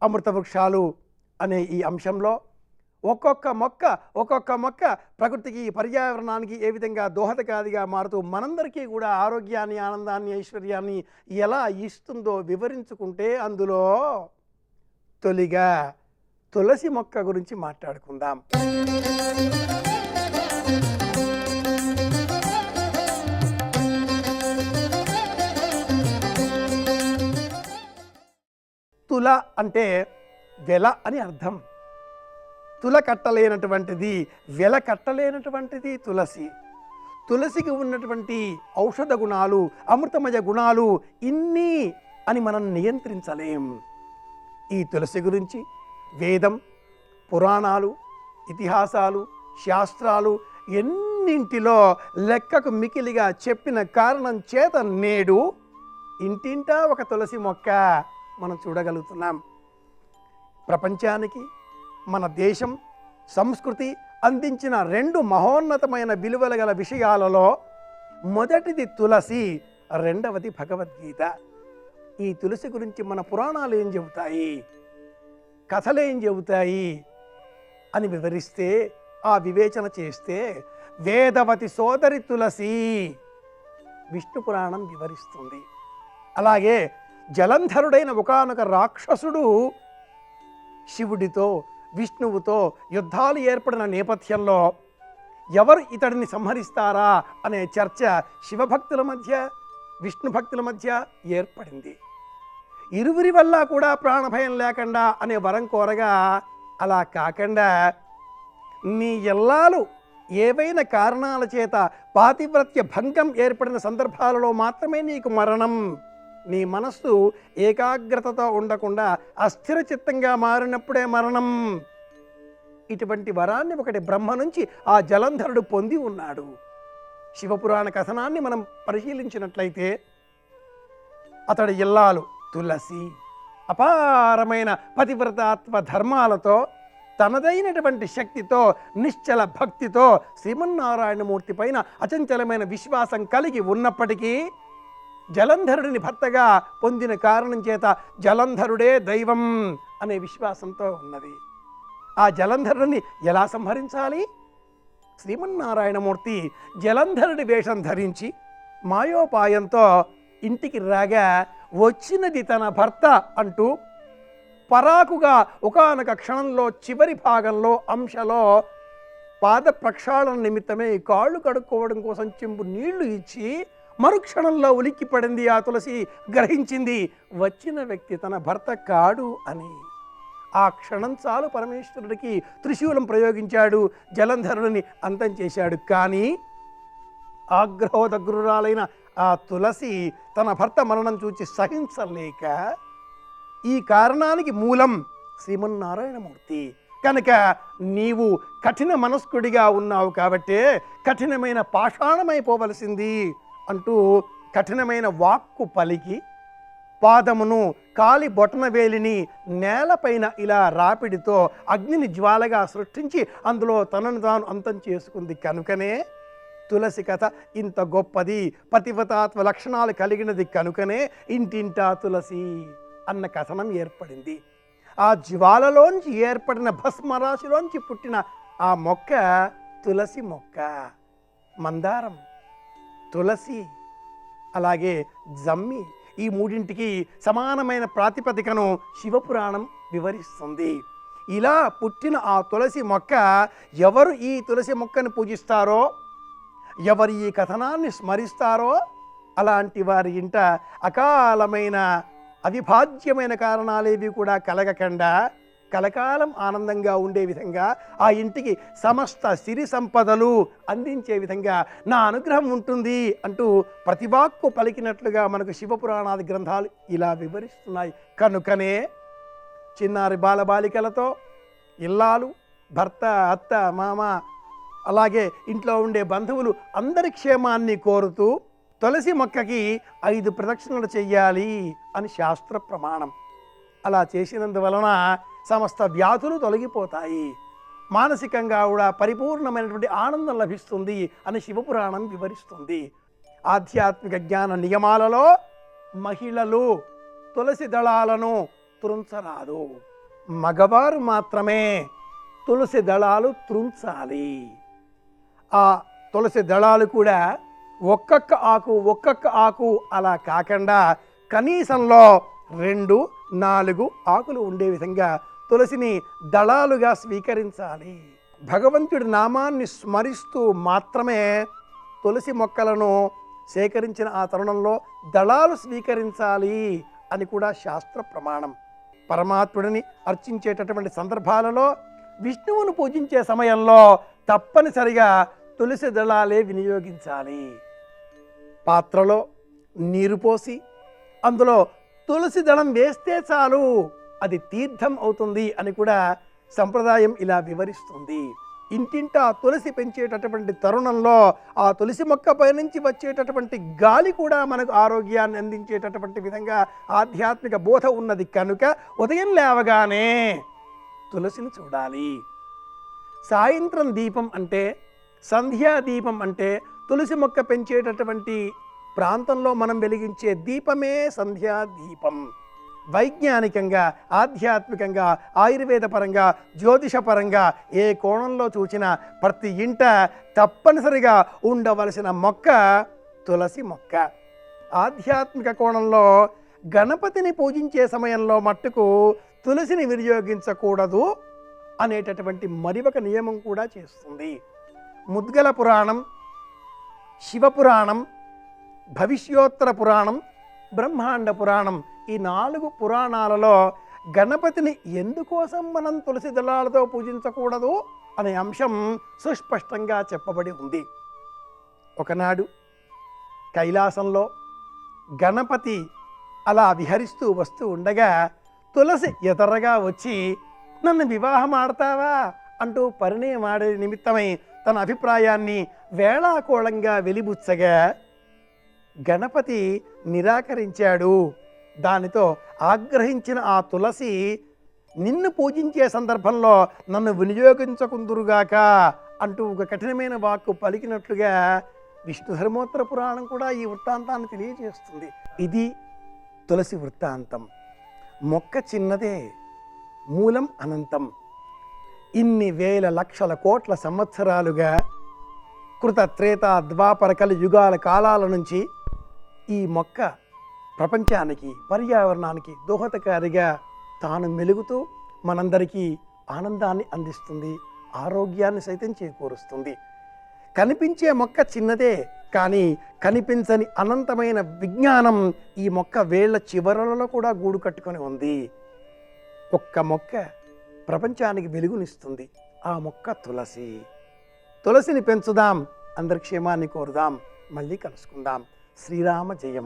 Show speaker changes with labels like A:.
A: అమృత వృక్షాలు అనే ఈ అంశంలో ఒక్కొక్క మొక్క ప్రకృతికి పర్యావరణానికి ఏ విధంగా దోహదకారిగా మారుతూ మనందరికీ కూడా ఆరోగ్యాన్ని, ఆనందాన్ని, ఐశ్వర్యాన్ని ఎలా ఇస్తుందో వివరించుకుంటే అందులో తొలిగా తులసి మొక్క గురించి మాట్లాడుకుందాం. తుల అంటే వెల అని అర్థం. తుల కట్టలేనటువంటిది, వెల కట్టలేనటువంటిది తులసి. తులసికి ఉన్నటువంటి ఔషధ గుణాలు, అమృతమయ గుణాలు ఇన్ని అని మనం నియంత్రించలేం. ఈ తులసి గురించి వేదం, పురాణాలు, ఇతిహాసాలు, శాస్త్రాలు ఎన్నింటిలో లెక్కకు మికిలిగా చెప్పిన కారణం చేత నేడు ఇంటింటా ఒక తులసి మొక్క మనం చూడగలుగుతున్నాం. ప్రపంచానికి మన దేశం, సంస్కృతి అందించిన రెండు మహోన్నతమైన విలువలు గల విషయాలలో మొదటిది తులసి, రెండవది భగవద్గీత. ఈ తులసి గురించి మన పురాణాలు ఏం చెబుతాయి, కథలు ఏం చెబుతాయి అని వివరిస్తే, ఆ వివేచన చేస్తే వేదవతి సోదరి తులసి విష్ణు పురాణం వివరిస్తుంది. అలాగే జలంధరుడైన ఒకానొక రాక్షసుడు శివుడితో, విష్ణువుతో యుద్ధాలు ఏర్పడిన నేపథ్యంలో ఎవరు ఇతడిని సంహరిస్తారా అనే చర్చ శివభక్తుల మధ్య, విష్ణు భక్తుల మధ్య ఏర్పడింది. ఇరువురి వల్ల కూడా ప్రాణభయం లేకుండా అనే వరం కోరగా, అలా కాకుండా నీ ఇల్లాలు ఏవైనా కారణాల చేత పాతివ్రత్య భంగం ఏర్పడిన సందర్భాలలో మాత్రమే నీకు మరణం, నీ మనస్సు ఏకాగ్రతతో ఉండకుండా అస్థిర చిత్తంగా మారినప్పుడే మరణం. ఇటువంటి వరాన్ని ఒకటి బ్రహ్మ నుంచి ఆ జలంధరుడు పొంది ఉన్నాడు. శివపురాణ కథనాన్ని మనం పరిశీలించినట్లయితే అతడి ఇల్లాలు తులసి అపారమైన పతివ్రతాత్వ ధర్మాలతో, తనదైనటువంటి శక్తితో, నిశ్చల భక్తితో శ్రీమన్నారాయణమూర్తి పైన అచంచలమైన విశ్వాసం కలిగి ఉన్నప్పటికీ జలంధరుడిని భర్తగా పొందిన కారణం చేత జలంధరుడే దైవం అనే విశ్వాసంతో ఉన్నది. ఆ జలంధరుడిని ఎలా సంహరించాలి? శ్రీమన్నారాయణమూర్తి జలంధరుడి వేషం ధరించి మాయోపాయంతో ఇంటికి రాగా, వచ్చినది తన భర్త అంటూ పరాకుగా ఒకానొక క్షణంలో చివరి భాగంలో అంశలో పాద ప్రక్షాళన నిమిత్తమే కాళ్ళు కడుక్కోవడం కోసం చెంబు నీళ్లు ఇచ్చి మరుక్షణంలో ఉలిక్కి పడింది. ఆ తులసి గ్రహించింది వచ్చిన వ్యక్తి తన భర్త కాడు అని. ఆ క్షణం చాలు పరమేశ్వరుడికి త్రిశూలం ప్రయోగించాడు, జలంధరుడిని అంతం చేశాడు. కానీ ఆగ్రహోదగ్రురాలైన ఆ తులసి తన భర్త మరణం చూచి సహించలేక, ఈ కారణానికి మూలం శ్రీమన్నారాయణమూర్తి కనుక నీవు కఠిన మనస్కుడిగా ఉన్నావు కాబట్టే కఠినమైన పాషాణమైపోవలసింది అంటూ కఠినమైన వాక్కు పలికి పాదమును, కాలి బొటన వేలిని నేలపైన ఇలా రాపిడితో అగ్నిని జ్వాలగా సృష్టించి అందులో తనను తాను అంతం చేసుకుంది. కనుకనే తులసి కథ ఇంత గొప్పది, పతివ్రతాత్వ లక్షణాలు కలిగినది. కనుకనే ఇంటింటా తులసి అన్న కథనం ఏర్పడింది. ఆ జ్వాలలోంచి ఏర్పడిన భస్మరాశిలోంచి పుట్టిన ఆ మొక్క తులసి మొక్క. మందారం, తులసి, అలాగే జమ్మి, ఈ మూడింటికి సమానమైన ప్రాతిపదికను శివపురాణం వివరిస్తుంది. ఇలా పుట్టిన ఆ తులసి మొక్క, ఎవరు ఈ తులసి మొక్కను పూజిస్తారో, ఎవరు ఈ కథనాన్ని స్మరిస్తారో అలాంటి వారి ఇంట అకాలమైన అవిభాజ్యమైన కారణాలేవి కూడా కలగకుండా కలకాలం ఆనందంగా ఉండే విధంగా, ఆ ఇంటికి సమస్త సిరి సంపదలు అందించే విధంగా నా అనుగ్రహం ఉంటుంది అంటూ ప్రతివాక్కు పలికినట్లుగా మనకు శివపురాణాది గ్రంథాలు ఇలా వివరిస్తున్నాయి. కనుకనే చిన్నారి బాలబాలికలతో ఇల్లాలు, భర్త, అత్త, మామ, అలాగే ఇంట్లో ఉండే బంధువులు అందరి క్షేమాన్ని కోరుతూ తులసి మొక్కకి 5 ప్రదక్షిణలు చెయ్యాలి అని శాస్త్ర ప్రమాణం. అలా చేసినందువలన సమస్త వ్యాధులు తొలగిపోతాయి, మానసికంగా కూడా పరిపూర్ణమైనటువంటి ఆనందం లభిస్తుంది అని శివపురాణం వివరిస్తుంది. ఆధ్యాత్మిక జ్ఞాన నియమాలలో మహిళలు తులసి దళాలను త్రుంచరాదు. మగవారు మాత్రమే తులసి దళాలు త్రుంచాలి. ఆ తులసి దళాలు కూడా ఒక్కొక్క ఆకు అలా కాకుండా కనీసంలో 2, 4 ఆకులు ఉండే విధంగా తులసిని దళాలుగా స్వీకరించాలి. భగవంతుడి నామాన్ని స్మరిస్తూ మాత్రమే తులసి మొక్కలను సేకరించిన ఆ తరుణంలో దళాలు స్వీకరించాలి అని కూడా శాస్త్ర ప్రమాణం. పరమాత్ముడిని అర్చించేటటువంటి సందర్భాలలో, విష్ణువును పూజించే సమయంలో తప్పనిసరిగా తులసి దళాలే వినియోగించాలి. పాత్రలో నీరు పోసి అందులో తులసి దళం వేస్తే చాలు, అది తీర్థం అవుతుంది అని కూడా సంప్రదాయం ఇలా వివరిస్తుంది. ఇంటింటా తులసి పెంచేటటువంటి తరుణంలో ఆ తులసి మొక్కపై నుంచి వచ్చేటటువంటి గాలి కూడా మనకు ఆరోగ్యాన్ని అందించేటటువంటి విధంగా ఆధ్యాత్మిక బోధ ఉన్నది కనుక ఉదయం లేవగానే తులసిని చూడాలి. సాయంత్రం దీపం అంటే, సంధ్యా దీపం అంటే తులసి మొక్క పెంచేటటువంటి ప్రాంతంలో మనం వెలిగించే దీపమే సంధ్యా దీపం. వైజ్ఞానికంగా, ఆధ్యాత్మికంగా, ఆయుర్వేద పరంగా, జ్యోతిష పరంగా ఏ కోణంలో చూసినా ప్రతి ఇంట తప్పనిసరిగా ఉండవలసిన మొక్క తులసి మొక్క. ఆధ్యాత్మిక కోణంలో గణపతిని పూజించే సమయంలో మట్టుకు తులసిని వినియోగించకూడదు అనేటటువంటి మరి ఒక నియమం కూడా చేస్తుంది. ముద్గల పురాణం, శివపురాణం, భవిష్యోత్తర పురాణం, బ్రహ్మాండ పురాణం, ఈ 4 పురాణాలలో గణపతిని ఎందుకోసం మనం తులసి దళాలతో పూజించకూడదు అనే అంశం సుస్పష్టంగా చెప్పబడి ఉంది. ఒకనాడు కైలాసంలో గణపతి అలా విహరిస్తూ వస్తూ ఉండగా తులసి ఎదరగా వచ్చి, నన్ను వివాహం ఆడతావా అంటూ పరిణయం ఆడే నిమిత్తమై తన అభిప్రాయాన్ని వేళాకోళంగా వెలిబుచ్చగా గణపతి నిరాకరించాడు. దానితో ఆగ్రహించిన ఆ తులసి, నిన్ను పూజించే సందర్భంలో నన్ను వినియోగించకుందురుగాక అంటూ ఒక కఠినమైన వాక్కు పలికినట్లుగా విష్ణు ధర్మోత్తర పురాణం కూడా ఈ వృత్తాంతాన్ని తెలియజేస్తుంది. ఇది తులసి వృత్తాంతం. మొక్క చిన్నదే, మూలం అనంతం. ఇన్ని వేల లక్షల కోట్ల సంవత్సరాలుగా కృత, త్రేత, ద్వాపర, కలి యుగాల కాలాల నుంచి ఈ మొక్క ప్రపంచానికి, పర్యావరణానికి దోహదకారిగా తాను మెలుగుతూ మనందరికీ ఆనందాన్ని అందిస్తుంది, ఆరోగ్యాన్ని సైతం చేకూరుస్తుంది. కనిపించే మొక్క చిన్నదే, కానీ కనిపించని అనంతమైన విజ్ఞానం ఈ మొక్క వేళ్ల చివరలలో కూడా గూడు కట్టుకొని ఉంది. ఒక్క మొక్క ప్రపంచానికి వెలుగునిస్తుంది. ఆ మొక్క తులసి. తులసిని పెంచుదాం, అందరి క్షేమాన్ని కోరుదాం. మళ్ళీ కలుసుకుందాం. శ్రీరామ జయం.